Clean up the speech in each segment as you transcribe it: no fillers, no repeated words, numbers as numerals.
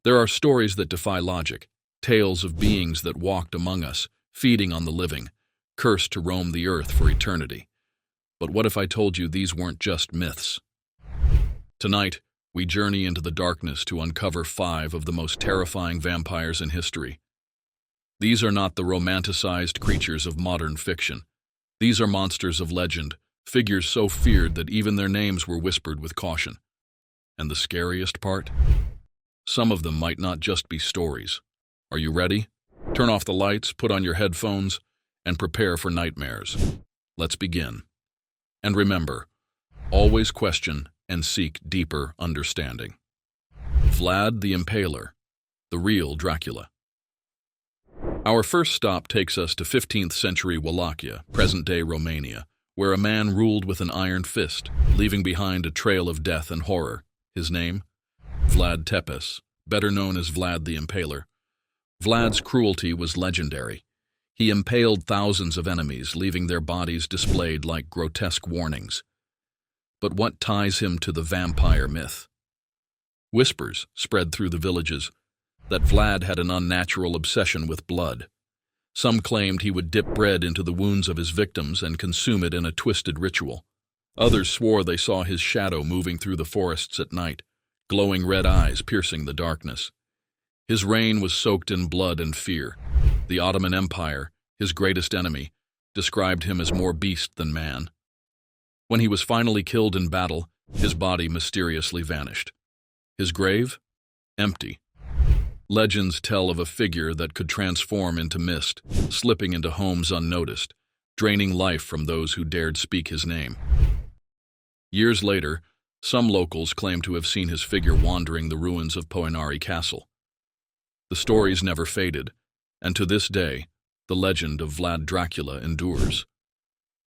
There are stories that defy logic, tales of beings that walked among us, feeding on the living, cursed to roam the earth for eternity. But what if I told you these weren't just myths? Tonight, we journey into the darkness to uncover 5 of the most terrifying vampires in history. These are not the romanticized creatures of modern fiction. These are monsters of legend, figures so feared that even their names were whispered with caution. And the scariest part? Some of them might not just be stories. Are you ready? Turn off the lights, put on your headphones, and prepare for nightmares. Let's begin. And remember, always question and seek deeper understanding. Vlad the Impaler, the real Dracula. Our first stop takes us to 15th century Wallachia, present-day Romania, where a man ruled with an iron fist, leaving behind a trail of death and horror. His name? Vlad Tepes, better known as Vlad the Impaler. Vlad's cruelty was legendary. He impaled thousands of enemies, leaving their bodies displayed like grotesque warnings. But what ties him to the vampire myth? Whispers spread through the villages that Vlad had an unnatural obsession with blood. Some claimed he would dip bread into the wounds of his victims and consume it in a twisted ritual. Others swore they saw his shadow moving through the forests at night, glowing red eyes piercing the darkness. His reign was soaked in blood and fear. The Ottoman Empire, his greatest enemy, described him as more beast than man. When he was finally killed in battle, his body mysteriously vanished. His grave? Empty. Legends tell of a figure that could transform into mist, slipping into homes unnoticed, draining life from those who dared speak his name. Years later, some locals claim to have seen his figure wandering the ruins of Poenari Castle. The stories never faded, and to this day, the legend of Vlad Dracula endures.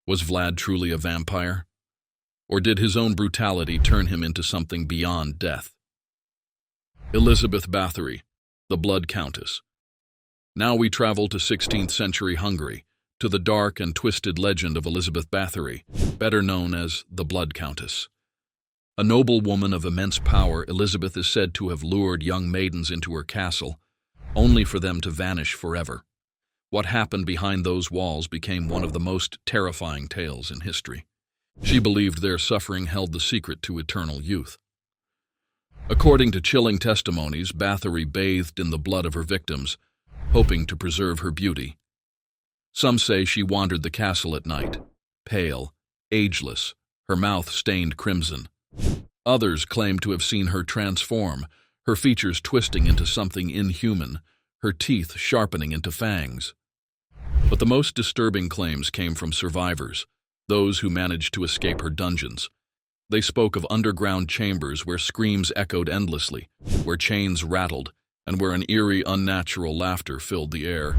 Was Vlad truly a vampire? Or did his own brutality turn him into something beyond death? Elizabeth Báthory-The Blood Countess. Now we travel to 16th century Hungary, to the dark and twisted legend of Elizabeth Báthory, better known as the Blood Countess. A noble woman of immense power, Elizabeth is said to have lured young maidens into her castle, only for them to vanish forever. What happened behind those walls became one of the most terrifying tales in history. She believed their suffering held the secret to eternal youth. According to chilling testimonies, Báthory bathed in the blood of her victims, hoping to preserve her beauty. Some say she wandered the castle at night, pale, ageless, her mouth stained crimson. Others claim to have seen her transform, her features twisting into something inhuman, her teeth sharpening into fangs. But the most disturbing claims came from survivors, those who managed to escape her dungeons. They spoke of underground chambers where screams echoed endlessly, where chains rattled, and where an eerie, unnatural laughter filled the air.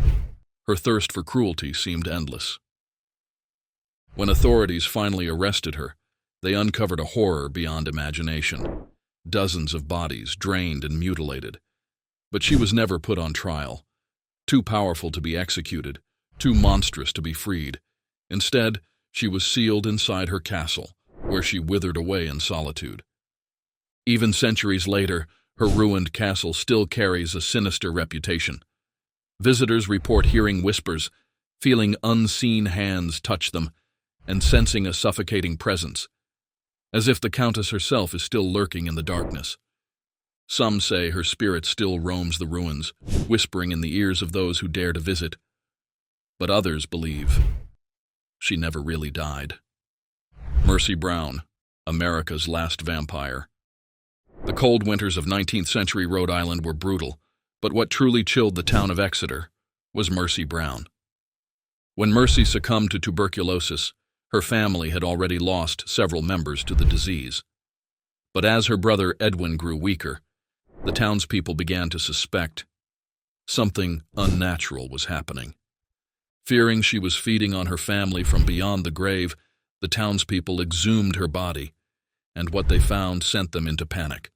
Her thirst for cruelty seemed endless. When authorities finally arrested her, they uncovered a horror beyond imagination. Dozens of bodies, drained and mutilated. But she was never put on trial. Too powerful to be executed, too monstrous to be freed. Instead, she was sealed inside her castle, where she withered away in solitude. Even centuries later, her ruined castle still carries a sinister reputation. Visitors report hearing whispers, feeling unseen hands touch them, and sensing a suffocating presence, as if the Countess herself is still lurking in the darkness. Some say her spirit still roams the ruins, whispering in the ears of those who dare to visit. But others believe she never really died. Mercy Brown, America's last vampire. The cold winters of 19th century Rhode Island were brutal, but what truly chilled the town of Exeter was Mercy Brown. When Mercy succumbed to tuberculosis, her family had already lost several members to the disease. But as her brother Edwin grew weaker, the townspeople began to suspect something unnatural was happening. Fearing she was feeding on her family from beyond the grave, the townspeople exhumed her body, and what they found sent them into panic.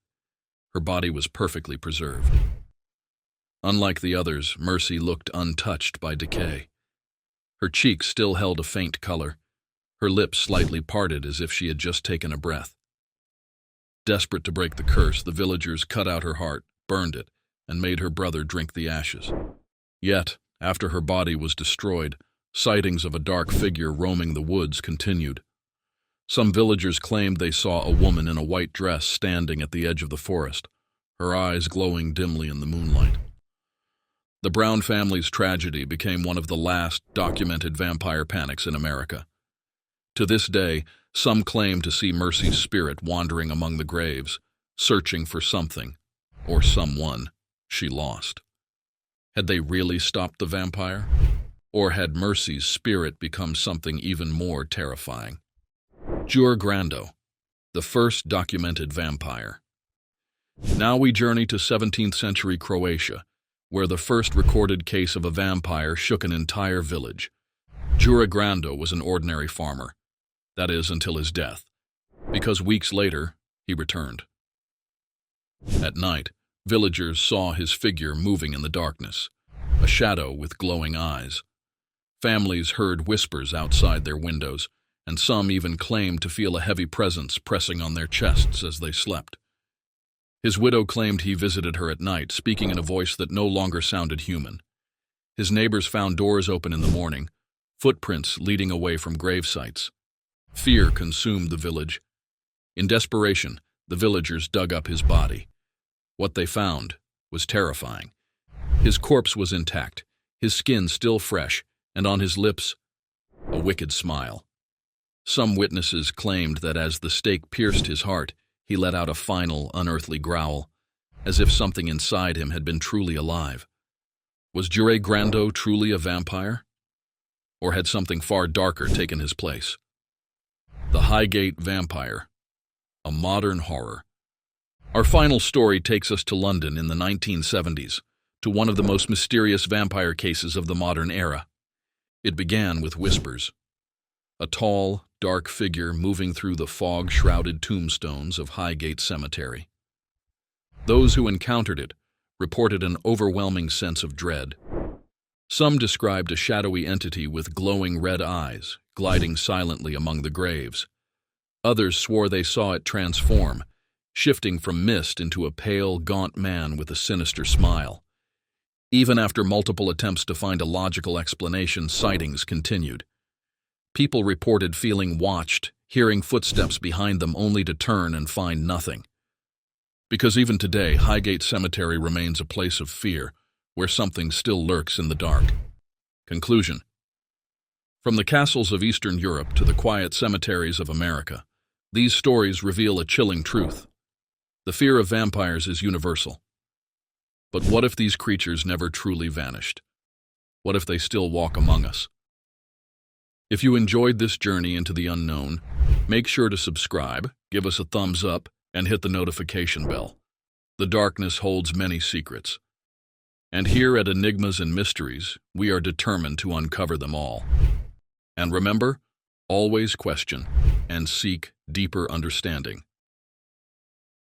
Her body was perfectly preserved. Unlike the others, Mercy looked untouched by decay. Her cheeks still held a faint color, her lips slightly parted as if she had just taken a breath. Desperate to break the curse, the villagers cut out her heart, burned it, and made her brother drink the ashes. Yet, after her body was destroyed, sightings of a dark figure roaming the woods continued. Some villagers claimed they saw a woman in a white dress standing at the edge of the forest, her eyes glowing dimly in the moonlight. The Brown family's tragedy became one of the last documented vampire panics in America. To this day, some claim to see Mercy's spirit wandering among the graves, searching for something, or someone, she lost. Had they really stopped the vampire? Or had Mercy's spirit become something even more terrifying? Jure Grando, the first documented vampire. Now we journey to 17th century Croatia, where the first recorded case of a vampire shook an entire village. Jure Grando was an ordinary farmer. That is, until his death, because weeks later, he returned. At night, villagers saw his figure moving in the darkness, a shadow with glowing eyes. Families heard whispers outside their windows, and some even claimed to feel a heavy presence pressing on their chests as they slept. His widow claimed he visited her at night, speaking in a voice that no longer sounded human. His neighbors found doors open in the morning, footprints leading away from grave sites. Fear consumed the village. In desperation, the villagers dug up his body. What they found was terrifying. His corpse was intact, his skin still fresh, and on his lips, a wicked smile. Some witnesses claimed that as the stake pierced his heart, he let out a final, unearthly growl, as if something inside him had been truly alive. Was Jure Grando truly a vampire? Or had something far darker taken his place? The Highgate Vampire-A Modern Horror. Our final story takes us to London in the 1970s, to one of the most mysterious vampire cases of the modern era. It began with whispers. A tall, dark figure moving through the fog-shrouded tombstones of Highgate Cemetery. Those who encountered it reported an overwhelming sense of dread. Some described a shadowy entity with glowing red eyes, gliding silently among the graves. Others swore they saw it transform, shifting from mist into a pale, gaunt man with a sinister smile. Even after multiple attempts to find a logical explanation, sightings continued. People reported feeling watched, hearing footsteps behind them only to turn and find nothing. Because even today, Highgate Cemetery remains a place of fear, where something still lurks in the dark. Conclusion. From the castles of Eastern Europe to the quiet cemeteries of America, these stories reveal a chilling truth. The fear of vampires is universal. But what if these creatures never truly vanished? What if they still walk among us? If you enjoyed this journey into the unknown, make sure to subscribe, give us a thumbs up, and hit the notification bell. The darkness holds many secrets. And here at Enigmas and Mysteries, we are determined to uncover them all. And remember, always question and seek deeper understanding.